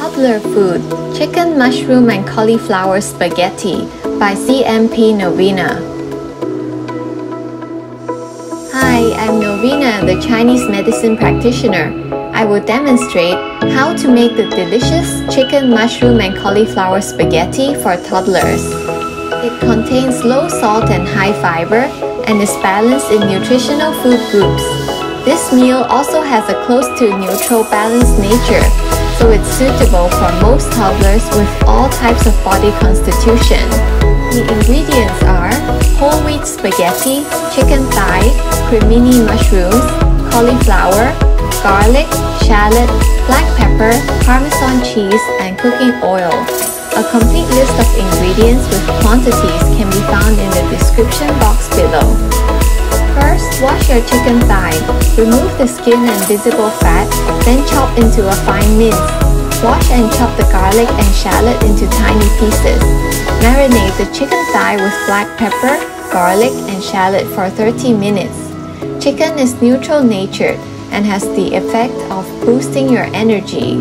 Toddler Food: Chicken, Mushroom and Cauliflower Spaghetti by CMP Novena. Hi, I'm Novena, the Chinese medicine practitioner. I will demonstrate how to make the delicious chicken, mushroom and cauliflower spaghetti for toddlers. It contains low salt and high fiber and is balanced in nutritional food groups. This meal also has a close to neutral balanced nature, so it's suitable for most toddlers with all types of body constitution. The ingredients are whole wheat spaghetti, chicken thigh, Crimini mushrooms, cauliflower, garlic, shallot, black pepper, Parmesan cheese, and cooking oil. A complete list of ingredients with quantities can be found in the description box below. First, wash your chicken thigh. Remove the skin and visible fat, then chop into a fine mince. Wash and chop the garlic and shallot into tiny pieces. Marinate the chicken thigh with black pepper, garlic, and shallot for 30 minutes. Chicken is neutral-natured and has the effect of boosting your energy.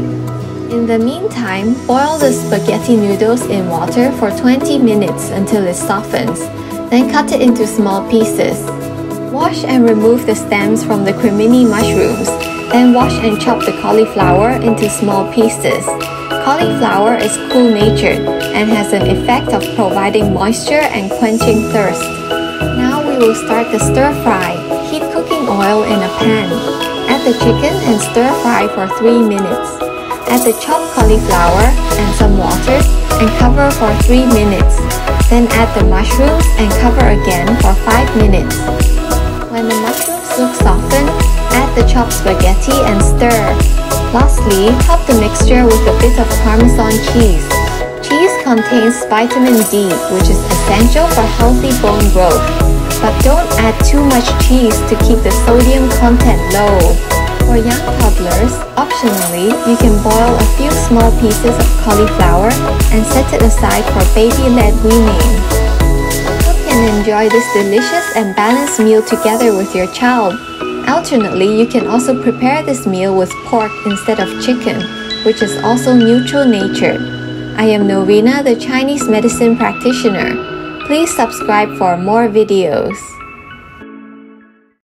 In the meantime, boil the spaghetti noodles in water for 20 minutes until it softens. Then cut it into small pieces. Wash and remove the stems from the Crimini mushrooms. Then wash and chop the cauliflower into small pieces. Cauliflower is cool-natured and has an effect of providing moisture and quenching thirst. Now we will start the stir-fry. Heat cooking oil in a pan. Add the chicken and stir-fry for 3 minutes. Add the chopped cauliflower and some water and cover for 3 minutes. Then add the mushrooms and cover again for 5 minutes. When the mushrooms look softened, add the chopped spaghetti and stir. Lastly, top the mixture with a bit of Parmesan cheese. Cheese contains vitamin D, which is essential for healthy bone growth. But don't add too much cheese to keep the sodium content low. For young toddlers, optionally, you can boil a few small pieces of cauliflower and set it aside for baby-led weaning. And enjoy this delicious and balanced meal together with your child. Alternately, you can also prepare this meal with pork instead of chicken, which is also neutral-natured. I am Novena, the Chinese medicine practitioner. Please subscribe for more videos.